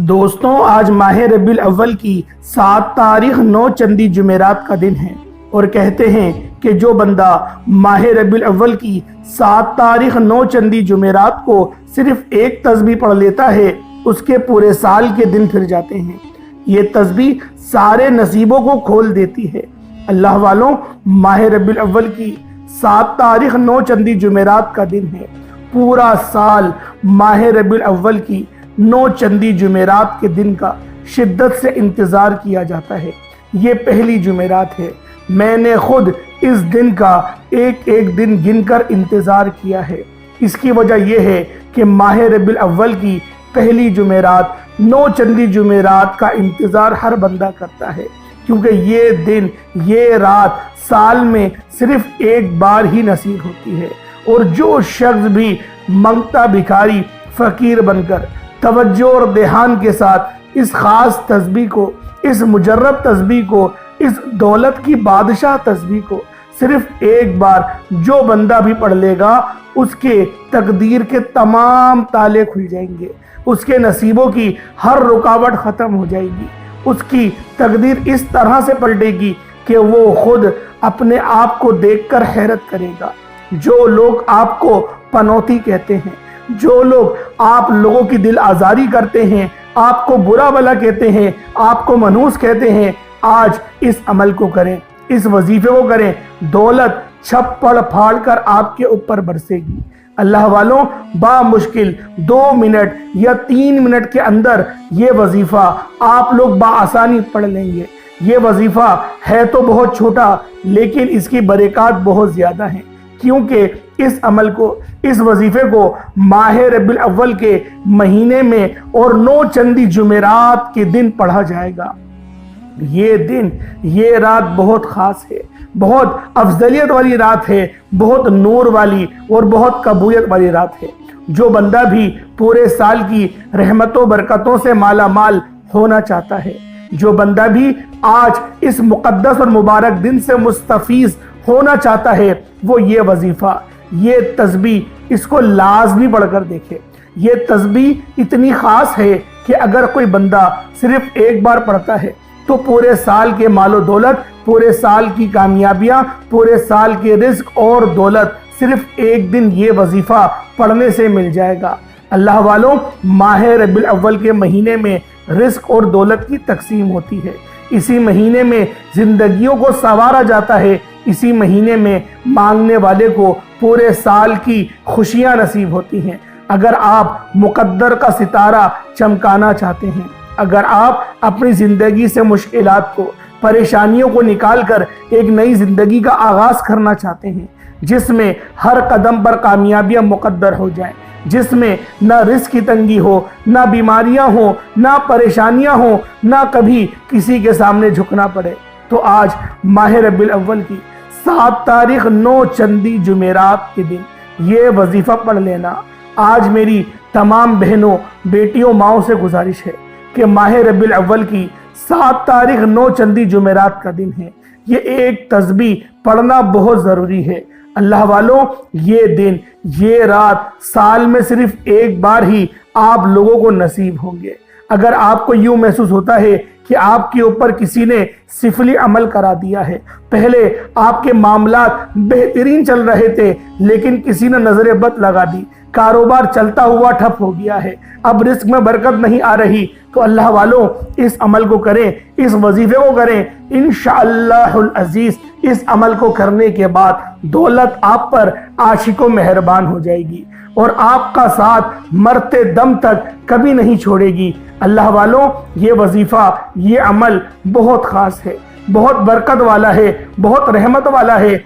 دوستوں، آج ماہ ربیع الاول کی 7 تاریخ 9 چندی جمعرات کا دن ہے اور کہتے ہیں کہ جو بندہ ماہ ربیع الاول کی 7 تاریخ 9 چندی جمعرات کو صرف ایک تسبیح پڑھ لیتا ہے اس کے پورے سال کے دن پھر جاتے ہیں۔ یہ تسبیح سارے نصیبوں کو کھول دیتی ہے۔ اللہ والوں، ماہ ربیع الاول کی 7 تاریخ 9 چندی جمعرات کا دن ہے۔ پورا سال ماہ ربیع الاول کی 9 چندی جمعرات کے دن کا شدت سے انتظار کیا جاتا ہے۔ یہ پہلی جمعرات ہے۔ میں نے خود اس دن کا ایک ایک دن گن کر انتظار کیا ہے۔ اس کی وجہ یہ ہے کہ ماہ ربیع الاول کی پہلی جمعرات 9 چندی جمعرات کا انتظار ہر بندہ کرتا ہے، کیونکہ یہ دن، یہ رات سال میں صرف ایک بار ہی نصیب ہوتی ہے۔ اور جو شخص بھی منگتا بھکاری فقیر بن کر توجہ اور دھیان کے ساتھ اس خاص تسبیح کو، اس مجرب تسبیح کو، اس دولت کی بادشاہ تسبیح کو صرف ایک بار جو بندہ بھی پڑھ لے گا، اس کے تقدیر کے تمام تالے کھل جائیں گے، اس کے نصیبوں کی ہر رکاوٹ ختم ہو جائے گی، اس کی تقدیر اس طرح سے پلٹے گی کہ وہ خود اپنے آپ کو دیکھ کر حیرت کرے گا۔ جو لوگ آپ کو پنوتی کہتے ہیں، جو لوگ آپ لوگوں کی دل آزاری کرتے ہیں، آپ کو برا بھلا کہتے ہیں، آپ کو منحوس کہتے ہیں، آج اس عمل کو کریں، اس وظیفے کو کریں، دولت چھپڑ پھاڑ کر آپ کے اوپر برسے گی۔ اللہ والوں، بامشکل 2 منٹ یا 3 منٹ کے اندر یہ وظیفہ آپ لوگ بآسانی پڑھ لیں گے۔ یہ وظیفہ ہے تو بہت چھوٹا، لیکن اس کی برکات بہت زیادہ ہیں، کیونکہ اس عمل کو، اس وظیفے کو ماہ ربیع الاول کے مہینے میں اور 9 چندی جمعرات کے دن پڑھا جائے گا۔ یہ دن، یہ رات بہت خاص ہے، بہت افضلیت والی رات ہے، بہت نور والی اور بہت قبولیت والی رات ہے۔ جو بندہ بھی پورے سال کی رحمتوں برکتوں سے مالا مال ہونا چاہتا ہے، جو بندہ بھی آج اس مقدس اور مبارک دن سے مستفیض ہونا چاہتا ہے، وہ یہ وظیفہ، یہ تسبیح اس کو لازمی پڑھ کر دیکھے۔ یہ تسبیح اتنی خاص ہے کہ اگر کوئی بندہ صرف ایک بار پڑھتا ہے تو پورے سال کے مال و دولت، پورے سال کی کامیابیاں، پورے سال کے رزق اور دولت صرف ایک دن یہ وظیفہ پڑھنے سے مل جائے گا۔ اللہ والوں، ماہ ربیع الاول کے مہینے میں رزق اور دولت کی تقسیم ہوتی ہے۔ اسی مہینے میں زندگیوں کو سنوارا جاتا ہے۔ اسی مہینے میں مانگنے والے کو پورے سال کی خوشیاں نصیب ہوتی ہیں۔ اگر آپ مقدر کا ستارہ چمکانا چاہتے ہیں، اگر آپ اپنی زندگی سے مشکلات کو، پریشانیوں کو نکال کر ایک نئی زندگی کا آغاز کرنا چاہتے ہیں، جس میں ہر قدم پر کامیابیاں مقدر ہو جائیں، جس میں نہ رزق کی تنگی ہو، نہ بیماریاں ہوں، نہ پریشانیاں ہوں، نہ کبھی کسی کے سامنے جھکنا پڑے، تو آج ماہ ربیع الاول کی 7 تاریخ 9 چندی جمعرات کے دن یہ وظیفہ پڑھ لینا۔ آج میری تمام بہنوں، بیٹیوں، ماؤں سے گزارش ہے کہ ماہ ربیع الاول کی 7 تاریخ 9 چندی جمعرات کا دن ہے۔ یہ ایک تسبیح پڑھنا بہت ضروری ہے۔ اللہ والوں، یہ دن، یہ رات سال میں صرف ایک بار ہی آپ لوگوں کو نصیب ہوں گے۔ اگر آپ کو یوں محسوس ہوتا ہے کہ آپ کے اوپر کسی نے سفلی عمل کرا دیا ہے، پہلے آپ کے معاملات بہترین چل رہے تھے لیکن کسی نے نظر بد لگا دی، کاروبار چلتا ہوا ٹھپ ہو گیا ہے، اب رزق میں برکت نہیں آ رہی، تو اللہ والوں اس عمل کو کریں، اس وظیفے کو کریں۔ انشاءاللہ العزیز اس عمل کو کرنے کے بعد دولت آپ پر عاشق و مہربان ہو جائے گی اور آپ کا ساتھ مرتے دم تک کبھی نہیں چھوڑے گی۔ اللہ والوں، یہ وظیفہ، یہ عمل بہت خاص ہے، بہت برکت والا ہے، بہت رحمت والا ہے۔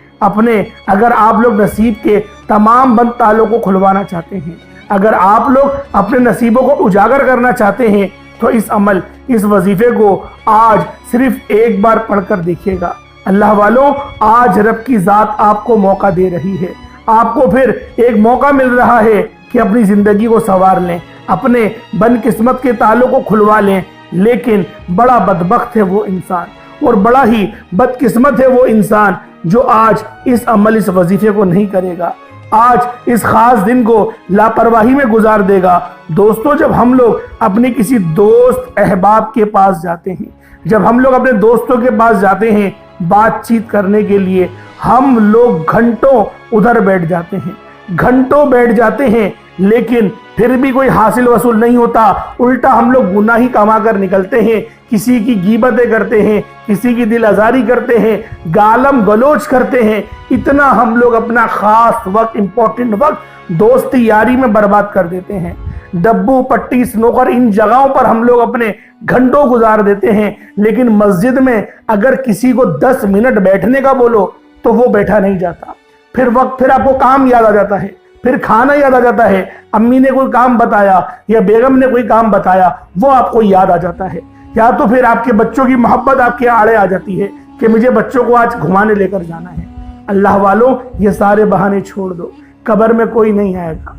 اگر آپ لوگ نصیب کے تمام بند تالوں کو کھلوانا چاہتے ہیں، اگر آپ لوگ اپنے نصیبوں کو اجاگر کرنا چاہتے ہیں، تو اس عمل، اس وظیفے کو آج صرف ایک بار پڑھ کر دیکھیے گا۔ اللہ والوں، آج رب کی ذات آپ کو موقع دے رہی ہے، آپ کو پھر ایک موقع مل رہا ہے کہ اپنی زندگی کو سنوار لیں، اپنے بد قسمت کے تالوں کو کھلوا لیں۔ لیکن بڑا بدبخت ہے وہ انسان، اور بڑا ہی بد قسمت ہے وہ انسان جو آج اس عمل، اس وظیفے کو نہیں کرے گا۔ آج اس خاص دن کو لاپرواہی میں گزار دے گا۔ دوستو، جب ہم لوگ اپنے کسی دوست احباب کے پاس جاتے ہیں، جب ہم لوگ اپنے دوستوں کے پاس جاتے ہیں بات چیت کرنے کے لیے، ہم لوگ گھنٹوں ادھر بیٹھ جاتے ہیں، گھنٹوں بیٹھ جاتے ہیں، لیکن پھر بھی کوئی حاصل وصول نہیں ہوتا۔ الٹا ہم لوگ گناہ ہی کما کر نکلتے ہیں، کسی کی غیبتیں کرتے ہیں، کسی کی دل آزاری کرتے ہیں، گالم گلوچ کرتے ہیں۔ اتنا ہم لوگ اپنا خاص وقت، امپورٹنٹ وقت دوستی یاری میں برباد کر دیتے ہیں۔ ڈبو، پٹی، سنوکر، ان جگہوں پر ہم لوگ اپنے گھنٹوں گزار دیتے ہیں، لیکن مسجد میں اگر کسی کو 10 منٹ بیٹھنے کا بولو تو وہ بیٹھا نہیں جاتا۔ پھر آپ کو کام یاد آ جاتا ہے، پھر کھانا یاد آ جاتا ہے، امی نے کوئی کام بتایا یا بیگم نے کوئی کام بتایا، وہ آپ کو یاد آ جاتا ہے، یا تو پھر آپ کے بچوں کی محبت آپ کے آڑے آ جاتی ہے کہ مجھے بچوں کو آج گھمانے لے کر جانا ہے۔ اللہ والوں، یہ سارے بہانے چھوڑ دو، قبر میں کوئی نہیں آئے گا،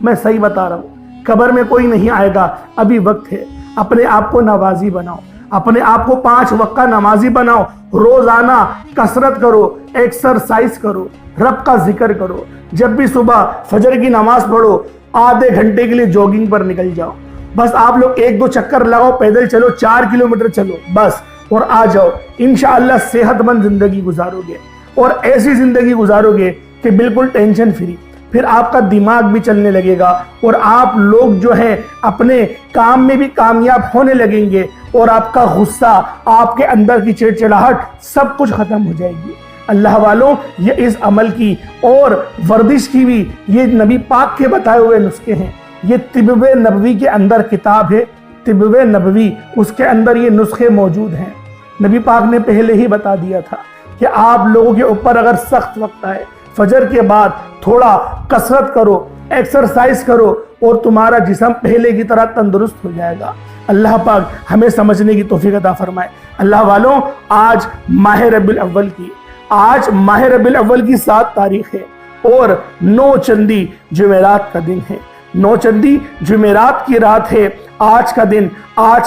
میں صحیح بتا رہا ہوں، قبر میں کوئی نہیں آئے گا، ابھی وقت ہے۔ اپنے آپ کو نمازی بناؤ، اپنے آپ کو 5 وقت کا نمازی بناؤ، روزانہ کثرت کرو، ایکسرسائز کرو، رب کا ذکر کرو، جب بھی صبح فجر کی نماز پڑھو آدھے گھنٹے کے لیے جوگنگ پر نکل جاؤ، بس آپ لوگ 1-2 چکر لگاؤ، پیدل چلو، 4 کلومیٹر چلو بس، اور آ جاؤ۔ انشاءاللہ صحت مند زندگی گزارو گے، اور ایسی زندگی گزارو گے کہ بالکل ٹینشن فری۔ پھر آپ کا دماغ بھی چلنے لگے گا، اور آپ لوگ جو ہیں اپنے کام میں بھی کامیاب ہونے لگیں گے، اور آپ کا غصہ، آپ کے اندر کی چڑچڑاہٹ سب کچھ ختم ہو جائے گی۔ اللہ والوں، یہ اس عمل کی اور ورزش کی بھی یہ نبی پاک کے بتائے ہوئے نسخے ہیں۔ یہ طب نبوی کے اندر کتاب ہے، طب نبوی، اس کے اندر یہ نسخے موجود ہیں۔ نبی پاک نے پہلے ہی بتا دیا تھا کہ آپ لوگوں کے اوپر اگر سخت وقت آئے، فجر کے بعد تھوڑا کثرت کرو، ایکسرسائز کرو، اور تمہارا جسم پہلے کی طرح تندرست ہو جائے گا۔ اللہ پاک ہمیں سمجھنے کی توفیق عطا فرمائے۔ اللہ والوں، آج ماہ ربیع الاول کی 7 تاریخ ہے، اور 9 چندی جمعرات کا دن ہے۔ 9 چندی جمعرات کی رات ہے۔ آج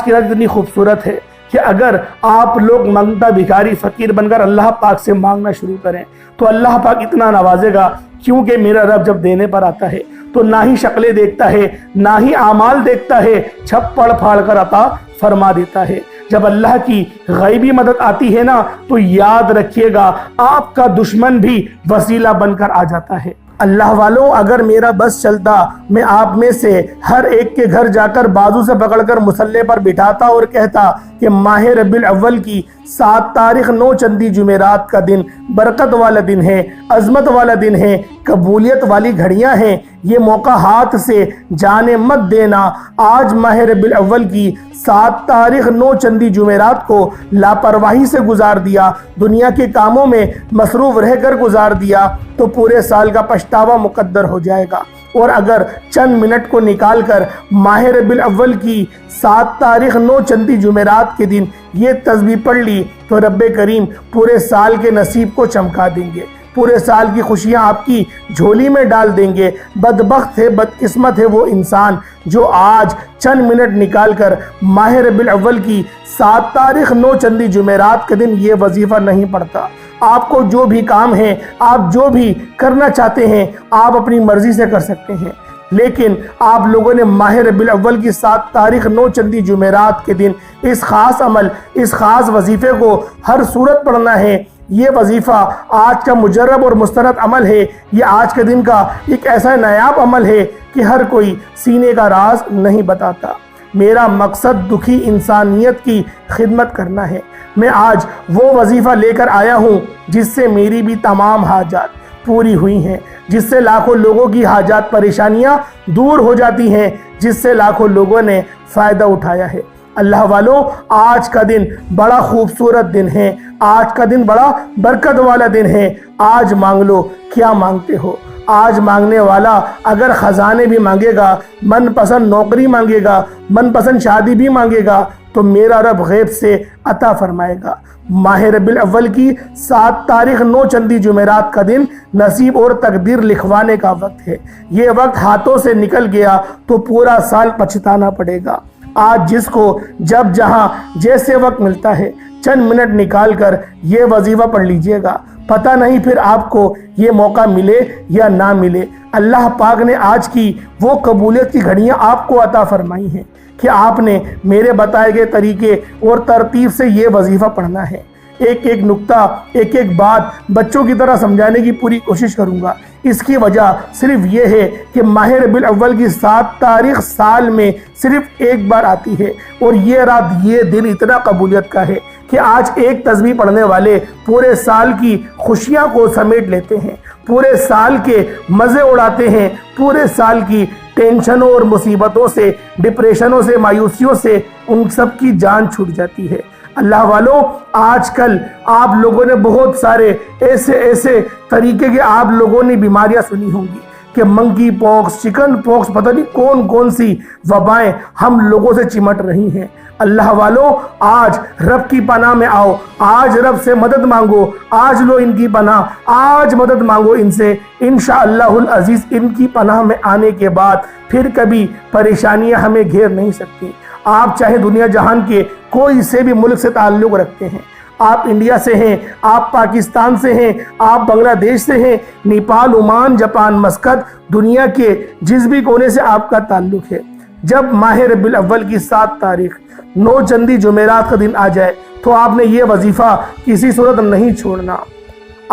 کی رات اتنی خوبصورت ہے کہ اگر آپ لوگ مانگتا بھکاری فقیر بن کر اللہ پاک سے مانگنا شروع کریں تو اللہ پاک اتنا نوازے گا، کیونکہ میرا رب جب دینے پر آتا ہے تو نہ ہی شکلیں دیکھتا ہے، نہ ہی اعمال دیکھتا ہے، چھپڑ پھاڑ کر عطا فرما دیتا ہے۔ جب اللہ کی غیبی مدد آتی ہے نا، تو یاد رکھیے گا آپ کا دشمن بھی وسیلہ بن کر آ جاتا ہے۔ اللہ والوں، اگر میرا بس چلتا، میں آپ میں سے ہر ایک کے گھر جا کر بازو سے پکڑ کر مصلے پر بٹھاتا اور کہتا کہ ماہ ربیع الاول کی 7 تاریخ 9 چندی جمعرات کا دن برکت والا دن ہے، عظمت والا دن ہے، قبولیت والی گھڑیاں ہیں، یہ موقع ہاتھ سے جانے مت دینا۔ آج ماہ ربیع الاول کی 7 تاریخ 9 چندی جمعرات کو لاپرواہی سے گزار دیا، دنیا کے کاموں میں مصروف رہ کر گزار دیا تو پورے سال کا پچھتاوا مقدر ہو جائے گا۔ اور اگر چند منٹ کو نکال کر ماہ ربیع الاول کی 7 تاریخ 9 چندی جمعرات کے دن یہ تسبیح پڑھ لی تو رب کریم پورے سال کے نصیب کو چمکا دیں گے، پورے سال کی خوشیاں آپ کی جھولی میں ڈال دیں گے۔ بدبخت ہے، بدقسمت ہے وہ انسان جو آج چند منٹ نکال کر ماہ ربیع الاول کی 7 تاریخ 9 چندی جمعرات کے دن یہ وظیفہ نہیں پڑھتا۔ آپ کو جو بھی کام ہے، آپ جو بھی کرنا چاہتے ہیں، آپ اپنی مرضی سے کر سکتے ہیں، لیکن آپ لوگوں نے ماہ ربیع الاول کی 7 تاریخ 9 چندی جمعرات کے دن اس خاص عمل، اس خاص وظیفے کو ہر صورت پڑھنا ہے۔ یہ وظیفہ آج کا مجرب اور مستند عمل ہے، یہ آج کے دن کا ایک ایسا نایاب عمل ہے کہ ہر کوئی سینے کا راز نہیں بتاتا۔ میرا مقصد دکھی انسانیت کی خدمت کرنا ہے۔ میں آج وہ وظیفہ لے کر آیا ہوں جس سے میری بھی تمام حاجات پوری ہوئی ہیں، جس سے لاکھوں لوگوں کی حاجات پریشانیاں دور ہو جاتی ہیں، جس سے لاکھوں لوگوں نے فائدہ اٹھایا ہے۔ اللہ والوں، آج کا دن بڑا خوبصورت دن ہے، آج کا دن بڑا برکت والا دن ہے۔ آج مانگ لو، کیا مانگتے ہو؟ آج مانگنے والا اگر خزانے بھی مانگے گا، من پسند نوکری مانگے گا، من پسند شادی بھی مانگے گا، تو میرا رب غیب سے عطا فرمائے گا۔ ماہ ربیع الاول کی 7 تاریخ 9 چندی جمعرات کا دن نصیب اور تقدیر لکھوانے کا وقت ہے۔ یہ وقت ہاتھوں سے نکل گیا تو پورا سال پچھتانا پڑے گا۔ آج جس کو جب جہاں جیسے وقت ملتا ہے، چند منٹ نکال کر یہ وظیفہ پڑھ لیجئے گا۔ پتہ نہیں پھر آپ کو یہ موقع ملے یا نہ ملے۔ اللہ پاک نے آج کی وہ قبولیت کی گھڑیاں آپ کو عطا فرمائی ہیں کہ آپ نے میرے بتائے گئے طریقے اور ترتیب سے یہ وظیفہ پڑھنا ہے۔ ایک ایک نقطہ، ایک ایک بات بچوں کی طرح سمجھانے کی پوری کوشش کروں گا۔ اس کی وجہ صرف یہ ہے کہ ماہ ربیع الاول کی 7 تاریخ سال میں صرف ایک بار آتی ہے، اور یہ رات، یہ دن اتنا قبولیت کا ہے کہ آج ایک تسبیح پڑھنے والے پورے سال کی خوشیاں کو سمیٹ لیتے ہیں، پورے سال کے مزے اڑاتے ہیں، پورے سال کی ٹینشنوں اور مصیبتوں سے، ڈپریشنوں سے، مایوسیوں سے ان سب کی جان چھوٹ جاتی ہے۔ اللہ والوں، آج کل آپ لوگوں نے بہت سارے ایسے طریقے کے آپ لوگوں نے بیماریاں سنی ہوں گی کہ منکی پاکس، چکن پاکس، پتہ نہیں کون سی وبائیں ہم لوگوں سے چمٹ رہی ہیں۔ اللہ والوں، آج رب کی پناہ میں آؤ، آج رب سے مدد مانگو، آج لو ان کی پناہ، آج مدد مانگو ان سے۔ انشاءاللہ العزیز ان کی پناہ میں آنے کے بعد پھر کبھی پریشانیاں ہمیں گھیر نہیں سکتی۔ آپ چاہے دنیا جہان کے کوئی سے بھی ملک سے تعلق رکھتے ہیں، آپ انڈیا سے ہیں، آپ پاکستان سے ہیں، آپ بنگلہ دیش سے ہیں، نیپال، عمان، جاپان، مسقط، دنیا کے جس بھی کونے سے آپ کا تعلق ہے، جب ماہ ربیع الاول کی 7 تاریخ 9 چندی جمعرات کا دن آ جائے تو آپ نے یہ وظیفہ کسی صورت نہیں چھوڑنا۔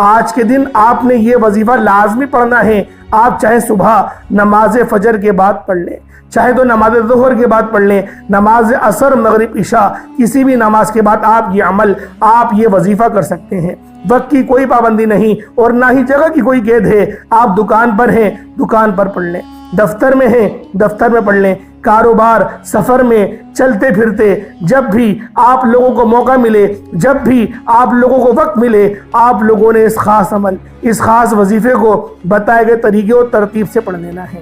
آج کے دن آپ نے یہ وظیفہ لازمی پڑھنا ہے۔ آپ چاہے صبح نماز فجر کے بعد پڑھ لیں، چاہے تو نماز ظہر کے بعد پڑھ لیں، نماز عصر، مغرب، عشاء، کسی بھی نماز کے بعد آپ یہ عمل، آپ یہ وظیفہ کر سکتے ہیں۔ وقت کی کوئی پابندی نہیں اور نہ ہی جگہ کی کوئی قید ہے۔ آپ دکان پر ہیں، دکان پر پڑھ لیں، دفتر میں ہیں، دفتر میں پڑھ لیں، کاروبار، سفر میں، چلتے پھرتے، جب بھی آپ لوگوں کو موقع ملے، جب بھی آپ لوگوں کو وقت ملے، آپ لوگوں نے اس خاص عمل، اس خاص وظیفے کو بتائے گئے طریقے اور ترتیب سے پڑھ لینا ہے۔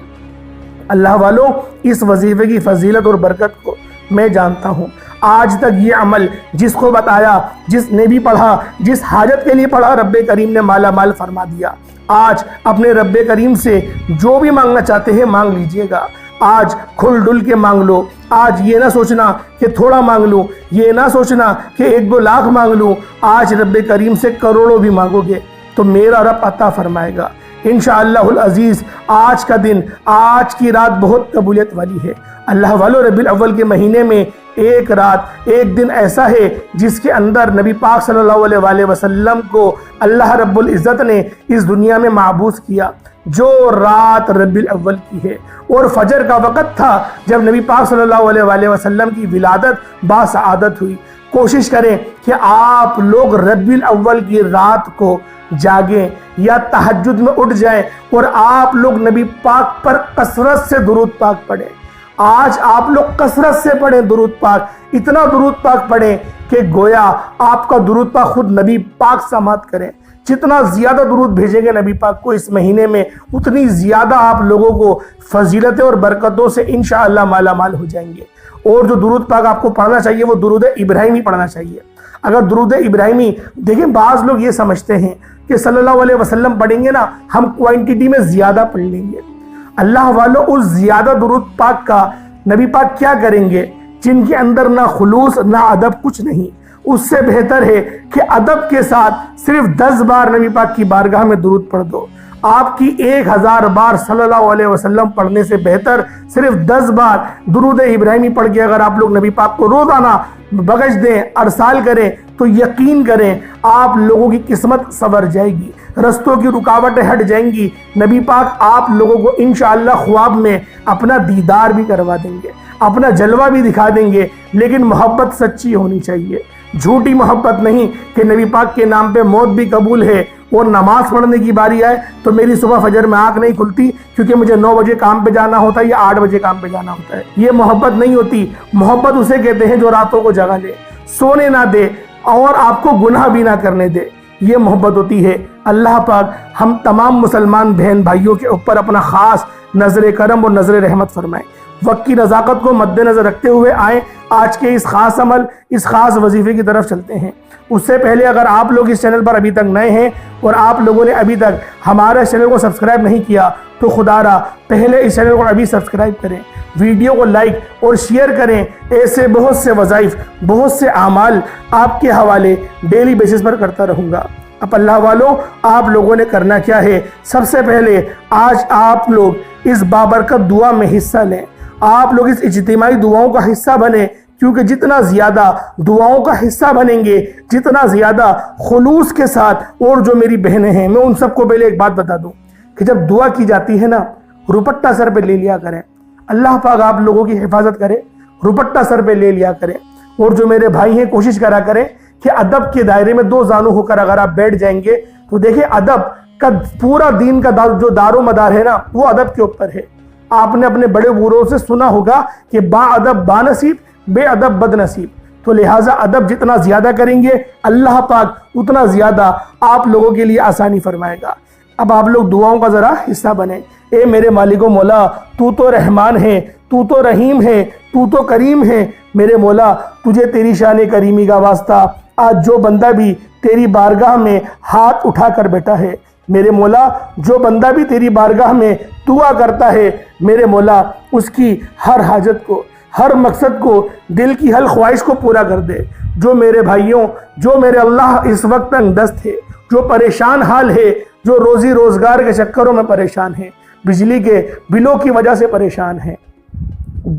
اللہ والوں، اس وظیفے کی فضیلت اور برکت کو میں جانتا ہوں۔ آج تک یہ عمل جس کو بتایا، جس نے بھی پڑھا، جس حاجت کے لیے پڑھا، رب کریم نے مالا مال فرما دیا۔ آج اپنے رب کریم سے جو بھی مانگنا چاہتے ہیں مانگ لیجئے گا۔ آج کھل ڈل کے مانگ لو۔ آج یہ نہ سوچنا کہ تھوڑا مانگ لوں، یہ نہ سوچنا کہ 1-2 لاکھ مانگ لوں۔ آج رب کریم سے کروڑوں بھی مانگو گے تو میرا رب عطا فرمائے گا انشاءاللہ العزیز۔ آج کا دن، آج کی رات بہت قبولیت والی ہے۔ اللہ والو، ربیع الاول کے مہینے میں ایک رات، ایک دن ایسا ہے جس کے اندر نبی پاک صلی اللہ علیہ وآلہ وسلم کو اللہ رب العزت نے اس دنیا میں معبوس کیا، جو رات ربیع الاول کی ہے، اور فجر کا وقت تھا جب نبی پاک صلی اللہ علیہ وآلہ وسلم کی ولادت باسعادت ہوئی۔ کوشش کریں کہ آپ لوگ ربیع الاول کی رات کو جاگیں یا تہجد میں اٹھ جائیں اور آپ لوگ نبی پاک پر کثرت سے درود پاک پڑھیں۔ آج آپ لوگ کثرت سے پڑھیں درود پاک، اتنا درود پاک پڑھیں کہ گویا آپ کا درود پاک خود نبی پاک سماعت کریں۔ جتنا زیادہ درود بھیجیں گے نبی پاک کو اس مہینے میں، اتنی زیادہ آپ لوگوں کو فضیلتیں اور برکتوں سے انشاءاللہ مالا مال ہو جائیں گے۔ اور جو درود پاک آپ کو پڑھنا چاہیے وہ درود ابراہیمی پڑھنا چاہیے۔ اگر درود ابراہیمی، دیکھیں بعض لوگ یہ سمجھتے ہیں کہ صلی اللہ علیہ وسلم پڑھیں گے نا ہم کوانٹیٹی میں زیادہ پڑھ لیں گے۔ اللہ والوں، اس زیادہ درود پاک کا نبی پاک کیا کریں گے جن کے اندر نہ خلوص نہ ادب کچھ نہیں؟ اس سے بہتر ہے کہ ادب کے ساتھ صرف 10 بار نبی پاک کی بارگاہ میں درود پڑھ دو۔ آپ کی 1000 بار صلی اللہ علیہ وسلم پڑھنے سے بہتر صرف 10 بار درود ابراہیمی پڑھ کے اگر آپ لوگ نبی پاک کو روزانہ بخش دیں، ارسال کریں، تو یقین کریں آپ لوگوں کی قسمت سنور جائے گی، رستوں کی رکاوٹیں ہٹ جائیں گی۔ نبی پاک آپ لوگوں کو انشاءاللہ خواب میں اپنا دیدار بھی کروا دیں گے، اپنا جلوہ بھی دکھا دیں گے، لیکن محبت سچی ہونی چاہیے، جھوٹی محبت نہیں کہ نبی پاک کے نام پہ موت بھی قبول ہے اور نماز پڑھنے کی باری آئے تو میری صبح فجر میں آنکھ نہیں کھلتی کیونکہ مجھے 9 بجے کام پہ جانا ہوتا ہے یا 8 بجے کام پہ جانا ہوتا ہے۔ یہ محبت نہیں ہوتی۔ محبت اسے کہتے ہیں جو راتوں کو جگا لے، سونے نہ دے اور آپ کو گناہ بھی نہ کرنے دے، یہ محبت ہوتی ہے۔ اللہ پاک ہم تمام مسلمان بہن بھائیوں کے اوپر اپنا خاص نظر کرم اور نظر رحمت فرمائے۔ وقت کی نزاکت کو مد نظر رکھتے ہوئے آئیں آج کے اس خاص عمل، اس خاص وظیفے کی طرف چلتے ہیں۔ اس سے پہلے اگر آپ لوگ اس چینل پر ابھی تک نئے ہیں اور آپ لوگوں نے ابھی تک ہمارے چینل کو سبسکرائب نہیں کیا تو خدا را پہلے اس چینل کو ابھی سبسکرائب کریں، ویڈیو کو لائک اور شیئر کریں۔ ایسے بہت سے وظائف، بہت سے اعمال آپ کے حوالے ڈیلی بیسس پر کرتا رہوں گا۔ اب اللہ والوں آپ لوگوں نے کرنا کیا ہے، سب سے پہلے آج آپ لوگ اس بابرکت دعا میں حصہ لیں، آپ لوگ اس اجتماعی دعاؤں کا حصہ بنیں، کیونکہ جتنا زیادہ دعاؤں کا حصہ بنیں گے، جتنا زیادہ خلوص کے ساتھ، اور جو میری بہنیں ہیں میں ان سب کو پہلے ایک بات بتا دوں کہ جب دعا کی جاتی ہے نا، روپٹہ سر پہ لے لیا کریں، اللہ پاک آپ لوگوں کی حفاظت کرے، روپٹہ سر پہ لے لیا کریں، اور جو میرے بھائی ہیں کوشش کرا کریں کہ ادب کے دائرے میں دو زانو ہو کر اگر آپ بیٹھ جائیں گے تو دیکھیں ادب کا پورا دین کا جو دار و مدار ہے نا وہ ادب کے اوپر ہے۔ آپ نے اپنے بڑے بوڑھوں سے سنا ہوگا کہ با ادب با نصیب، بے ادب بد نصیب، تو لہٰذا ادب جتنا زیادہ کریں گے اللہ پاک اتنا زیادہ آپ لوگوں کے لیے آسانی فرمائے گا۔ اب آپ لوگ دعاؤں کا ذرا حصہ بنیں۔ اے میرے مالک و مولا، تو تو رحمان ہے، تو تو رحیم ہے، تو تو کریم ہے، میرے مولا تجھے تیری شان کریمی کا واسطہ آج جو بندہ بھی تیری بارگاہ میں ہاتھ اٹھا کر بیٹھا ہے، میرے مولا جو بندہ بھی تیری بارگاہ میں دعا کرتا ہے، میرے مولا اس کی ہر حاجت کو، ہر مقصد کو، دل کی ہر خواہش کو پورا کر دے۔ جو میرے بھائیوں، جو میرے اللہ اس وقت تنگ دست ہے، جو پریشان حال ہے، جو روزی روزگار کے چکروں میں پریشان ہیں، بجلی کے بلوں کی وجہ سے پریشان ہیں،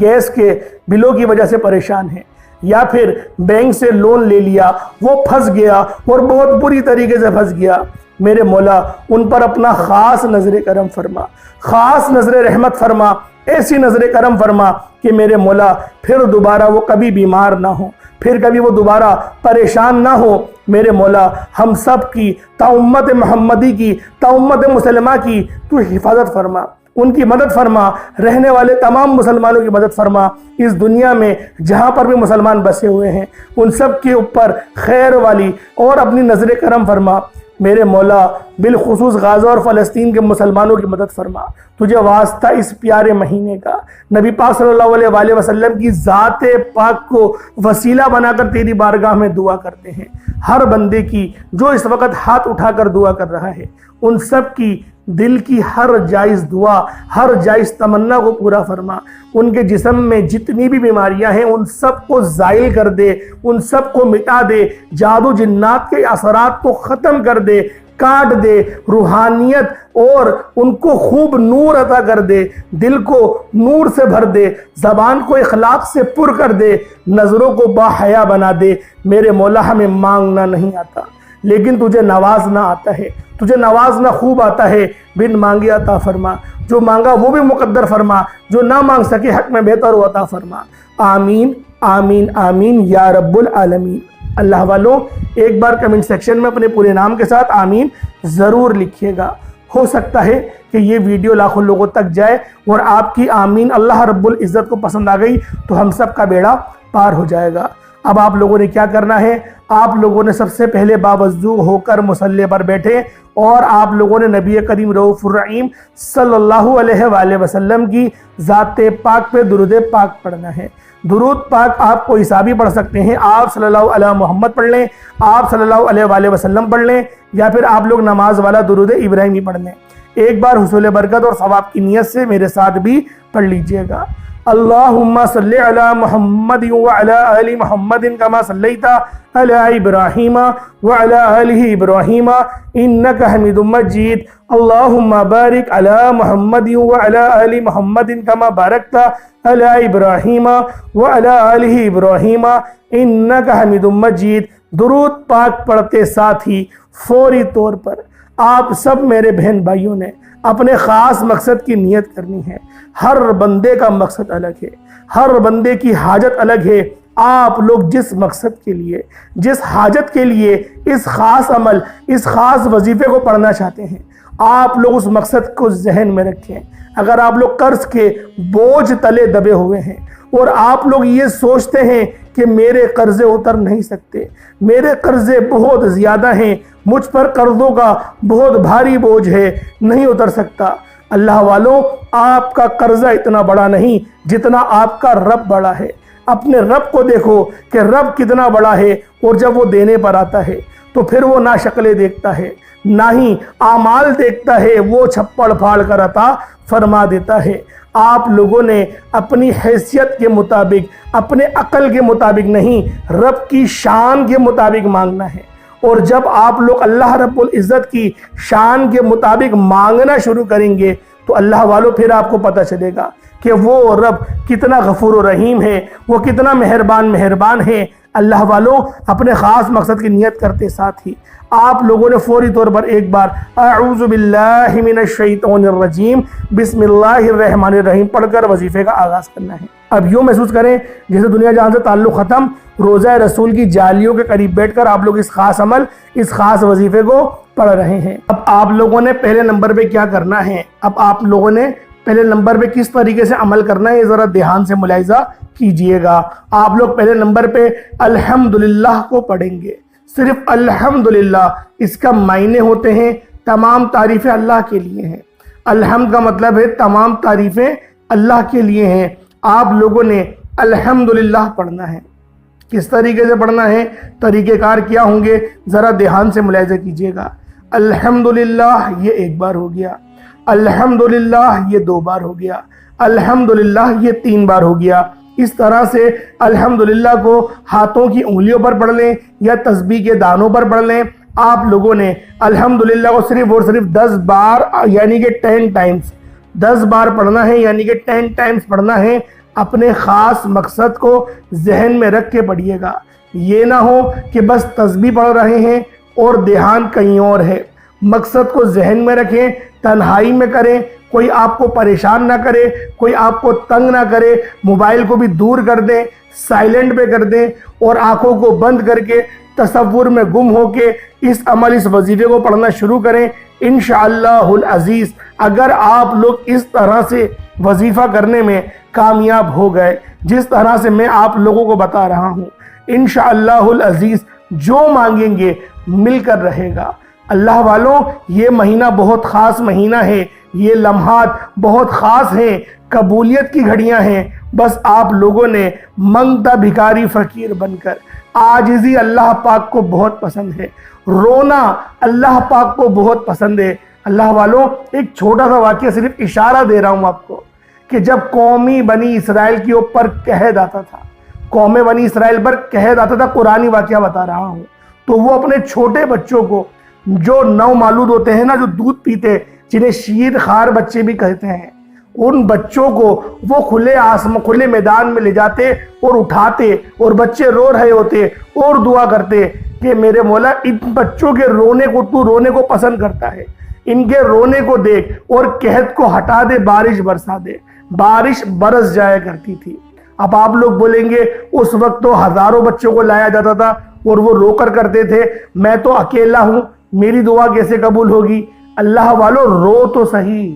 گیس کے بلوں کی وجہ سے پریشان ہیں، یا پھر بینک سے لون لے لیا وہ پھنس گیا اور بہت بری طریقے سے پھنس گیا، میرے مولا ان پر اپنا خاص نظر کرم فرما، خاص نظر رحمت فرما، ایسی نظر کرم فرما کہ میرے مولا پھر دوبارہ وہ کبھی بیمار نہ ہو، پھر کبھی وہ دوبارہ پریشان نہ ہو، میرے مولا ہم سب کی تا امت محمدی کی، تا امت مسلمہ کی تو حفاظت فرما، ان کی مدد فرما، رہنے والے تمام مسلمانوں کی مدد فرما، اس دنیا میں جہاں پر بھی مسلمان بسے ہوئے ہیں ان سب کے اوپر خیر والی اور اپنی نظر کرم فرما، میرے مولا بالخصوص غزہ اور فلسطین کے مسلمانوں کی مدد فرما، تجھے واسطہ اس پیارے مہینے کا نبی پاک صلی اللہ علیہ وآلہ وسلم کی ذات پاک کو وسیلہ بنا کر تیری بارگاہ میں دعا کرتے ہیں، ہر بندے کی جو اس وقت ہاتھ اٹھا کر دعا کر رہا ہے ان سب کی دل کی ہر جائز دعا، ہر جائز تمنا کو پورا فرما، ان کے جسم میں جتنی بھی بیماریاں ہیں ان سب کو زائل کر دے، ان سب کو مٹا دے، جادو جنات کے اثرات کو ختم کر دے، کاٹ دے، روحانیت اور ان کو خوب نور عطا کر دے، دل کو نور سے بھر دے، زبان کو اخلاق سے پر کر دے، نظروں کو باحیا بنا دے، میرے مولا ہمیں مانگنا نہیں آتا لیکن تجھے نوازنا آتا ہے، تجھے نوازنا خوب آتا ہے، بن مانگے عطا فرما، جو مانگا وہ بھی مقدر فرما، جو نہ مانگ سکے حق میں بہتر ہو عطا فرما، آمین آمین آمین یا رب العالمین۔ اللہ والوں ایک بار کمنٹ سیکشن میں اپنے پورے نام کے ساتھ آمین ضرور لکھیے گا، ہو سکتا ہے کہ یہ ویڈیو لاکھوں لوگوں تک جائے اور آپ کی آمین اللہ رب العزت کو پسند آ گئی تو ہم سب کا بیڑا پار ہو جائے گا۔ اب آپ لوگوں نے کیا کرنا ہے، آپ لوگوں نے سب سے پہلے باوضو ہو کر مصلی پر بیٹھے اور آپ لوگوں نے نبی کریم رؤوف الرحیم صلی اللہ علیہ وآلہ وسلم کی ذات پاک پہ درود پاک پڑھنا ہے۔ درود پاک آپ کوئی سا بھی پڑھ سکتے ہیں، آپ صلی اللہ علیہ محمد پڑھ لیں، آپ صلی اللہ علیہ وآلہ وسلم پڑھ لیں، یا پھر آپ لوگ نماز والا درود ابراہیمی پڑھ لیں۔ ایک بار حصول برکت اور ثواب کی نیت سے میرے ساتھ بھی پڑھ لیجئے گا۔ اللہم صلی علی محمد وعلی آل محمد کما صلیت علی ابراہیم وعلی آل ابراہیم انک حمید مجید۔ اللہم بارک علی محمد وعلی آل محمد کما بارکت علی ابراہیم وعلی آل ابراہیم انک حمید مجید۔ درود پاک پڑھتے ساتھ ہی فوری طور پر آپ سب میرے بہن بھائیوں نے اپنے خاص مقصد کی نیت کرنی ہے۔ ہر بندے کا مقصد الگ ہے، ہر بندے کی حاجت الگ ہے۔ آپ لوگ جس مقصد کے لیے، جس حاجت کے لیے اس خاص عمل، اس خاص وظیفے کو پڑھنا چاہتے ہیں، آپ لوگ اس مقصد کو ذہن میں رکھیں۔ اگر آپ لوگ قرض کے بوجھ تلے دبے ہوئے ہیں اور آپ لوگ یہ سوچتے ہیں کہ میرے قرضے اتر نہیں سکتے، میرے قرضے بہت زیادہ ہیں، مجھ پر قرضوں کا بہت بھاری بوجھ ہے، نہیں اتر سکتا، اللہ والوں آپ کا قرضہ اتنا بڑا نہیں جتنا آپ کا رب بڑا ہے۔ اپنے رب کو دیکھو کہ رب کتنا بڑا ہے، اور جب وہ دینے پر آتا ہے تو پھر وہ نہ شکلیں دیکھتا ہے نہ ہی اعمال دیکھتا ہے، وہ چھپڑ پھاڑ کر عطا فرما دیتا ہے۔ آپ لوگوں نے اپنی حیثیت کے مطابق، اپنے عقل کے مطابق نہیں، رب کی شان کے مطابق مانگنا ہے، اور جب آپ لوگ اللہ رب العزت کی شان کے مطابق مانگنا شروع کریں گے تو اللہ والوں پھر آپ کو پتہ چلے گا کہ وہ رب کتنا غفور و رحیم ہے، وہ کتنا مہربان ہے۔ اللہ والوں اپنے خاص مقصد کی نیت کرتے ساتھ ہی آپ لوگوں نے فوری طور پر ایک بار اعوذ باللہ من الشیطان الرجیم بسم اللہ الرحمن الرحیم پڑھ کر وظیفے کا آغاز کرنا ہے۔ اب یوں محسوس کریں جیسے دنیا جہاں سے تعلق ختم، روزہ رسول کی جالیوں کے قریب بیٹھ کر آپ لوگ اس خاص عمل، اس خاص وظیفے کو پڑھ رہے ہیں۔ اب آپ لوگوں نے پہلے نمبر پہ کیا کرنا ہے، اب آپ لوگوں نے پہلے نمبر پہ کس طریقے سے عمل کرنا ہے، یہ ذرا دھیان سے ملاحظہ کیجئے گا۔ آپ لوگ پہلے نمبر پہ الحمدللہ کو پڑھیں گے، صرف الحمدللہ۔ اس کا معنی ہوتے ہیں تمام تعریفیں اللہ کے لیے ہیں۔ الحمد کا مطلب ہے تمام تعریفیں اللہ کے لیے ہیں۔ آپ لوگوں نے الحمدللہ پڑھنا ہے۔ کس طریقے سے پڑھنا ہے، طریقہ کار کیا ہوں گے، ذرا دھیان سے ملاحظہ کیجئے گا۔ الحمدللہ یہ ایک بار ہو گیا، الحمدللہ یہ 2 بار ہو گیا، الحمدللہ یہ 3 بار ہو گیا۔ اس طرح سے الحمدللہ کو ہاتھوں کی انگلیوں پر پڑھ لیں یا تسبیح کے دانوں پر پڑھ لیں۔ آپ لوگوں نے الحمدللہ کو صرف اور صرف 10 بار یعنی کہ 10 ٹائمز 10 بار پڑھنا ہے، یعنی کہ 10 ٹائمز پڑھنا ہے۔ اپنے خاص مقصد کو ذہن میں رکھ کے پڑھیے گا، یہ نہ ہو کہ بس تسبیح پڑھ رہے ہیں اور دھیان کہیں اور ہے۔ مقصد کو ذہن میں رکھیں، تنہائی میں کریں، کوئی آپ کو پریشان نہ کرے، کوئی آپ کو تنگ نہ کرے۔ موبائل کو بھی دور کر دیں، سائلنٹ پہ کر دیں اور آنکھوں کو بند کر کے تصور میں گم ہو کے اس عمل، اس وظیفے کو پڑھنا شروع کریں۔ انشاءاللہ العزیز اگر آپ لوگ اس طرح سے وظیفہ کرنے میں کامیاب ہو گئے جس طرح سے میں آپ لوگوں کو بتا رہا ہوں، انشاءاللہ العزیز جو مانگیں گے مل کر رہے گا۔ اللہ والوں یہ مہینہ بہت خاص مہینہ ہے، یہ لمحات بہت خاص ہیں، قبولیت کی گھڑیاں ہیں۔ بس آپ لوگوں نے منگتا بھکاری فقیر بن کر، عاجزی اللہ پاک کو بہت پسند ہے، رونا اللہ پاک کو بہت پسند ہے۔ اللہ والوں ایک چھوٹا سا واقعہ صرف اشارہ دے رہا ہوں آپ کو کہ جب قومی بنی اسرائیل کے اوپر قحط آتا تھا، قوم بنی اسرائیل پر قحط آتا تھا، قرآنی واقعہ بتا رہا ہوں، تو وہ اپنے چھوٹے بچوں کو جو نومولود ہوتے ہیں نا، جو دودھ پیتے، جنہیں شیر خار بچے بھی کہتے ہیں، ان بچوں کو وہ کھلے میدان میں لے جاتے اور اٹھاتے اور بچے رو رہے ہوتے اور دعا کرتے کہ میرے مولا ان بچوں کے رونے کو تو رونے کو پسند کرتا ہے، ان کے رونے کو دیکھ اور قحط کو ہٹا دے، بارش برسا دے۔ بارش برس جایا کرتی تھی۔ اب آپ لوگ بولیں گے اس وقت تو ہزاروں بچوں کو لایا جاتا تھا اور وہ رو کر کرتے تھے، میں تو اکیلا ہوں، میری دعا کیسے قبول ہوگی؟ اللہ والوں رو تو صحیح،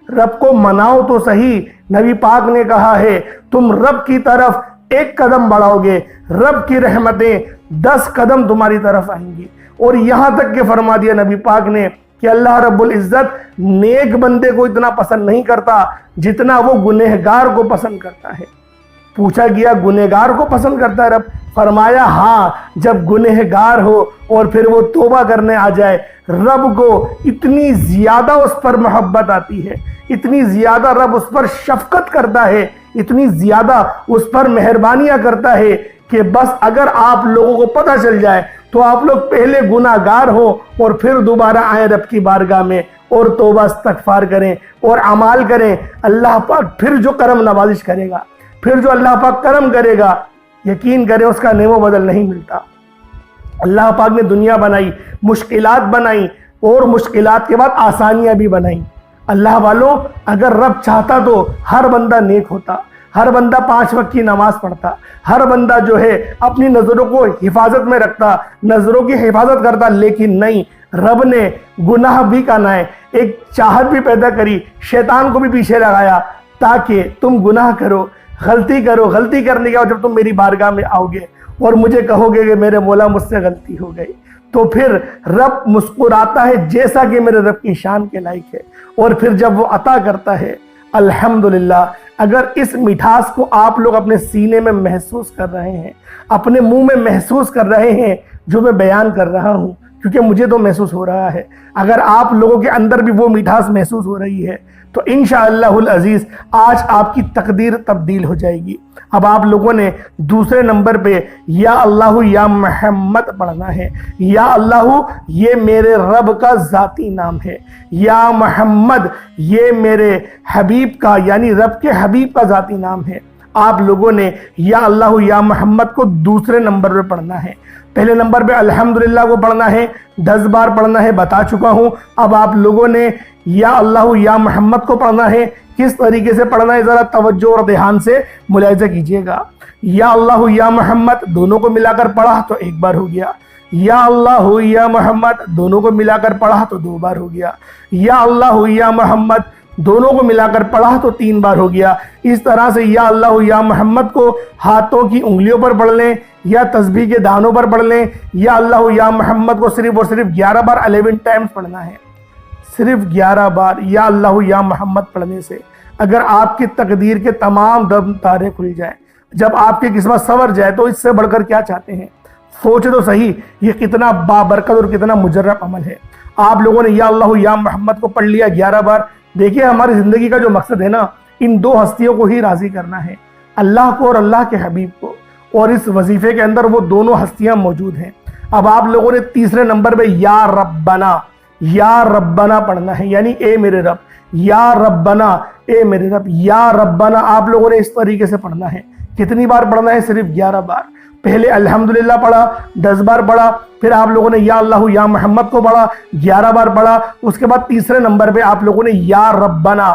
رب کو مناؤ تو صحیح۔ نبی پاک نے کہا ہے تم رب کی طرف 1 قدم بڑھاؤ گے، رب کی رحمتیں 10 قدم تمہاری طرف آئیں گی۔ اور یہاں تک کہ فرما دیا نبی پاک نے کہ اللہ رب العزت نیک بندے کو اتنا پسند نہیں کرتا جتنا وہ گنہگار کو پسند کرتا ہے۔ پوچھا گیا گنہگار کو پسند کرتا ہے رب؟ فرمایا ہاں، جب گنہگار ہو اور پھر وہ توبہ کرنے آ جائے، رب کو اتنی زیادہ اس پر محبت آتی ہے، اتنی زیادہ رب اس پر شفقت کرتا ہے، اتنی زیادہ اس پر مہربانیاں کرتا ہے کہ بس اگر آپ لوگوں کو پتہ چل جائے تو آپ لوگ پہلے گناہگار ہو اور پھر دوبارہ آئیں رب کی بارگاہ میں اور توبہ استغفار کریں اور اعمال کریں۔ اللہ پاک پھر جو کرم نوازش کرے گا، پھر جو اللہ پاک کرم کرے گا، یقین کریں اس کا نیم و بدل نہیں ملتا۔ اللہ پاک نے دنیا بنائی، مشکلات بنائی اور مشکلات کے بعد آسانیاں بھی بنائیں۔ اللہ والوں اگر رب چاہتا تو ہر بندہ نیک ہوتا، ہر بندہ 5 وقت کی نماز پڑھتا، ہر بندہ جو ہے اپنی نظروں کو حفاظت میں رکھتا، نظروں کی حفاظت کرتا، لیکن نہیں، رب نے گناہ بھی کرنا ہے، ایک چاہت بھی پیدا کری، شیطان کو بھی پیچھے لگایا تاکہ تم گناہ کرو، غلطی کرو، غلطی کرنے کے بعد جب تم میری بارگاہ میں آؤ گے اور مجھے کہو گے کہ میرے مولا مجھ سے غلطی ہو گئی، تو پھر رب مسکراتا ہے جیسا کہ میرے رب کی شان کے لائق ہے، اور پھر جب وہ عطا کرتا ہے الحمدللہ۔ اگر اس مٹھاس کو آپ لوگ اپنے سینے میں محسوس کر رہے ہیں، اپنے منہ میں محسوس کر رہے ہیں جو میں بیان کر رہا ہوں، کیونکہ مجھے تو محسوس ہو رہا ہے۔ اگر آپ لوگوں کے اندر بھی وہ مٹھاس محسوس ہو رہی ہے تو انشاءاللہ العزیز آج آپ کی تقدیر تبدیل ہو جائے گی۔ اب آپ لوگوں نے دوسرے نمبر پہ یا اللہ یا محمد پڑھنا ہے۔ یا اللہ یہ میرے رب کا ذاتی نام ہے، یا محمد یہ میرے حبیب کا یعنی رب کے حبیب کا ذاتی نام ہے۔ آپ لوگوں نے یا اللہ یا محمد کو دوسرے نمبر پہ پڑھنا ہے۔ پہلے نمبر پہ الحمدللہ کو پڑھنا ہے، 10 بار پڑھنا ہے، بتا چکا ہوں۔ اب آپ لوگوں نے یا اللہ یا محمد کو پڑھنا ہے۔ کس طریقے سے پڑھنا ہے ذرا توجہ اور دھیان سے ملاحظہ کیجئے گا۔ یا اللہ یا محمد دونوں کو ملا کر پڑھا تو 1 بار ہو گیا، یا اللہ یا محمد دونوں کو ملا کر پڑھا تو 2 بار ہو گیا، یا اللہ یا محمد دونوں کو ملا کر پڑھا تو 3 بار ہو گیا۔ اس طرح سے یا اللہ یا محمد کو ہاتھوں کی انگلیوں پر پڑھ لیں یا تسبیح کے دانوں پر پڑھ لیں۔ یا اللہ یا محمد کو صرف اور صرف 11 بار 11 ٹائمز پڑھنا ہے، صرف 11 بار یا اللہ یا محمد پڑھنے سے اگر آپ کی تقدیر کے تمام دم تارے کھل جائیں، جب آپ کی قسمت سنور جائے تو اس سے بڑھ کر کیا چاہتے ہیں؟ سوچے تو صحیح یہ کتنا بابرکت اور کتنا مجرب عمل ہے۔ آپ لوگوں نے یا اللہ یا محمد کو پڑھ لیا 11 بار۔ دیکھیے ہماری زندگی کا جو مقصد ہے نا، ان 2 ہستیوں کو ہی راضی کرنا ہے، اللہ کو اور اللہ کے حبیب کو، اور اس وظیفے کے اندر وہ دونوں ہستیاں موجود ہیں۔ اب آپ لوگوں نے تیسرے نمبر پہ یا ربنا پڑھنا ہے، یعنی اے میرے رب، یا ربنا اے میرے رب، یا ربنا آپ لوگوں نے اس طریقے سے پڑھنا ہے۔ کتنی بار پڑھنا ہے؟ صرف 11 بار۔ پہلے الحمدللہ پڑھا، 10 بار پڑھا، پھر آپ لوگوں نے یا اللہ یا محمد کو پڑھا، 11 بار پڑھا۔ اس کے بعد تیسرے نمبر پہ آپ لوگوں نے یا ربنا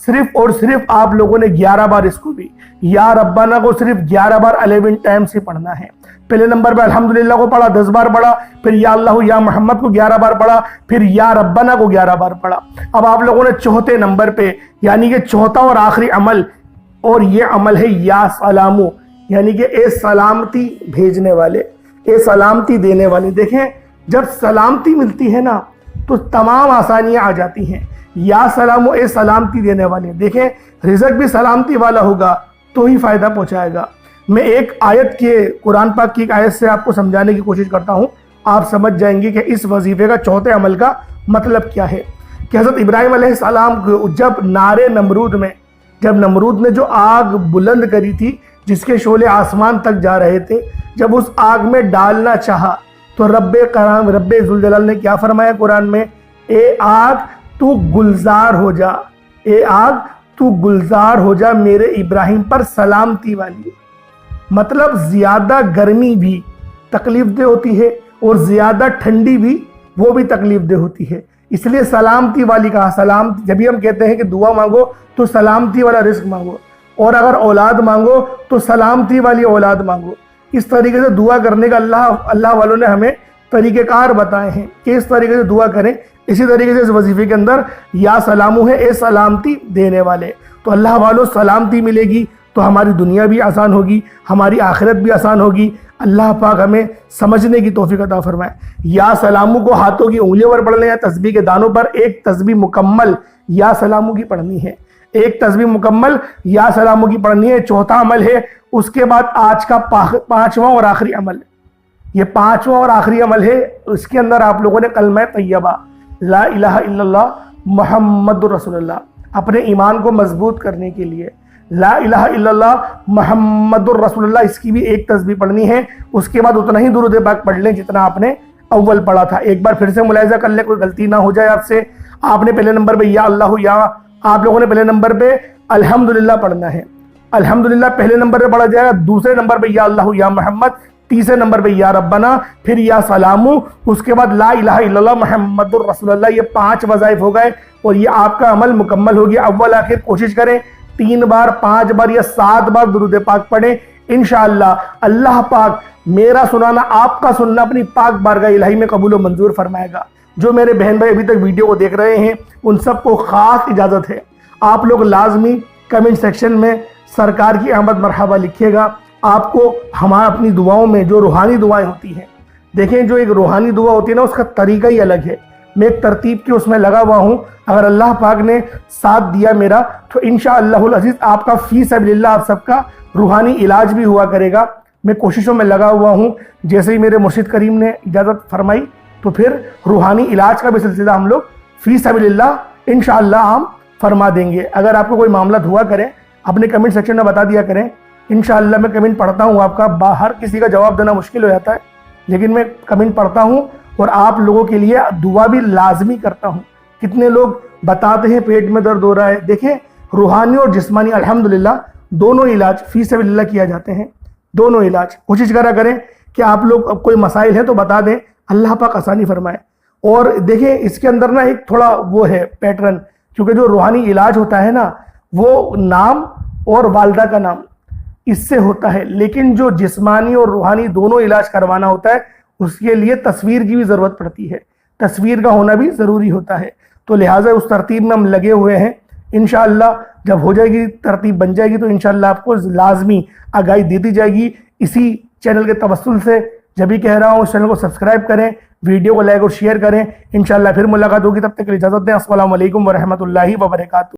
صرف اور صرف آپ لوگوں نے 11 بار اس کو بھی یا ربنا کو صرف 11 بار 11 ٹائمز ہی پڑھنا ہے۔ پہلے نمبر پہ الحمدللہ کو پڑھا، 10 بار پڑھا، پھر یا اللہ یا محمد کو 11 بار پڑھا، پھر یا ربنا کو 11 بار پڑھا۔ اب آپ لوگوں نے چوتھے نمبر پہ یعنی کہ چوتھا اور آخری عمل، اور یہ عمل ہے یا سلامو، یعنی کہ اے سلامتی بھیجنے والے، اے سلامتی دینے والے۔ دیکھیں جب سلامتی ملتی ہے نا تو تمام آسانیاں آ جاتی ہیں۔ یا سلامو اے سلامتی دینے والے، دیکھیں رزق بھی سلامتی والا ہوگا تو ہی فائدہ پہنچائے گا۔ میں ایک آیت کے قرآن پاک کی ایک آیت سے آپ کو سمجھانے کی کوشش کرتا ہوں، آپ سمجھ جائیں گے کہ اس وظیفے کا چوتھے عمل کا مطلب کیا ہے۔ کہ حضرت ابراہیم علیہ السلام کو جب نمرود نے جو آگ بلند کری تھی جس کے شعلے آسمان تک جا رہے تھے، جب اس آگ میں ڈالنا چاہا تو رب ذوالجلال نے کیا فرمایا قرآن میں؟ اے آگ تو گلزار ہو جا، اے آگ تو گلزار ہو جا میرے ابراہیم پر سلامتی والی۔ مطلب زیادہ گرمی بھی تکلیف دہ ہوتی ہے اور زیادہ ٹھنڈی بھی وہ بھی تکلیف دہ ہوتی ہے، اس لیے سلامتی والی کہا۔ سلامتی جب بھی ہم کہتے ہیں کہ دعا مانگو تو سلامتی والا رزق مانگو، اور اگر اولاد مانگو تو سلامتی والی اولاد مانگو۔ اس طریقے سے دعا کرنے کا اللہ والوں نے ہمیں طریقہ کار بتائے ہیں کہ اس طریقے سے دعا کریں۔ اسی طریقے سے اس وظیفے کے اندر یا سلامو ہے اے سلامتی دینے والے، تو اللہ والوں سلامتی ملے گی تو ہماری دنیا بھی آسان ہوگی، ہماری آخرت بھی آسان ہوگی۔ اللہ پاک ہمیں سمجھنے کی توفیق عطا فرمائے۔ یا سلامو کو ہاتھوں کی انگلیوں پر پڑھ لیں یا تسبیح کے دانوں پر، ایک تسبیح مکمل یا سلامو کی پڑھنی ہے، ایک تسبیح مکمل یا سلامو کی پڑھنی ہے۔ چوتھا عمل ہے۔ اس کے بعد آج کا 5واں اور آخری عمل، یہ 5واں اور آخری عمل ہے۔ اس کے اندر آپ لوگوں نے کلمہ طیبہ لا الہ الا اللہ محمد رسول اللہ اپنے ایمان کو مضبوط کرنے کے لیے لا الہ الا اللہ محمد الرسول اللہ اس کی بھی ایک تسبیح پڑھنی ہے۔ اس کے بعد اتنا ہی درود پاک پڑھ لیں جتنا آپ نے اول پڑھا تھا۔ ایک بار پھر سے ملاحظہ کر لیں، کوئی غلطی نہ ہو جائے آپ سے۔ آپ نے پہلے نمبر پہ یا اللہ آپ لوگوں نے پہلے نمبر پہ الحمدللہ پڑھنا ہے، الحمدللہ پہلے نمبر پہ پڑھا جائے گا، دوسرے نمبر پہ یا اللہ یا محمد، تیسرے نمبر پہ یا ربنا، پھر یا سلامو، اس کے بعد لا الہ الا اللہ محمد الرسول اللہ۔ یہ 5 وظائف ہو گئے اور یہ آپ کا عمل مکمل ہو گیا۔ اول آخر کوشش کریں 3 بار 5 بار یا 7 بار درود پاک پڑھیں، انشاءاللہ اللہ پاک میرا سنانا آپ کا سننا اپنی پاک بارگاہ الہی میں قبول و منظور فرمائے گا۔ جو میرے بہن بھائی ابھی تک ویڈیو کو دیکھ رہے ہیں ان سب کو خاص اجازت ہے، آپ لوگ لازمی کمنٹ سیکشن میں سرکار کی آمد مرحبا لکھیے گا۔ آپ کو ہمارا اپنی دعاؤں میں جو روحانی دعائیں ہوتی ہیں، دیکھیں جو ایک روحانی دعا ہوتی ہے نا اس کا طریقہ ہی الگ ہے۔ میں ایک ترتیب کی اس میں لگا ہوا ہوں، اگر اللہ پاک نے ساتھ دیا میرا تو انشاءاللہ العزیز آپ کا فی سبیل اللہ آپ سب کا روحانی علاج بھی ہوا کرے گا۔ میں کوششوں میں لگا ہوا ہوں. جیسے ہی میرے مرشد کریم نے اجازت فرمائی تو پھر روحانی علاج کا بھی سلسلہ ہم لوگ فی سبیل اللہ انشاءاللہ ہم فرما دیں گے. اگر آپ کو کوئی معاملات ہوا کریں اپنے کمنٹ سیکشن میں بتا دیا کریں. انشاءاللہ میں کمنٹ پڑھتا ہوں آپ کا. ہر کسی کا جواب دینا مشکل ہو جاتا ہے لیکن میں کمنٹ پڑھتا ہوں اور آپ لوگوں کے لیے دعا بھی لازمی کرتا ہوں. کتنے لوگ بتاتے ہیں پیٹ میں درد ہو رہا ہے. دیکھیں روحانی اور جسمانی الحمدللہ دونوں علاج فی سبیل اللہ کیا جاتے ہیں. دونوں علاج کوشش کریں کہ آپ لوگ کوئی مسائل ہیں تو بتا دیں, اللہ پاک آسانی فرمائے. اور دیکھیں اس کے اندر نا ایک تھوڑا وہ ہے پیٹرن, کیونکہ جو روحانی علاج ہوتا ہے نا وہ نام اور والدہ کا نام اس سے ہوتا ہے, لیکن جو جسمانی اور روحانی دونوں علاج کروانا ہوتا ہے اس کے لیے تصویر کی بھی ضرورت پڑتی ہے, تصویر کا ہونا بھی ضروری ہوتا ہے. تو لہٰذا اس ترتیب میں ہم لگے ہوئے ہیں. انشاءاللہ جب ہو جائے گی ترتیب بن جائے گی تو انشاءاللہ آپ کو لازمی آگاہی دے دی جائے گی اسی چینل کے توسل سے. جب بھی کہہ رہا ہوں اس چینل کو سبسکرائب کریں, ویڈیو کو لائک اور شیئر کریں. انشاءاللہ پھر ملاقات ہوگی, تب تک کے لیے اجازت دیں. السلام علیکم ورحمۃ اللہ وبرکاتہ.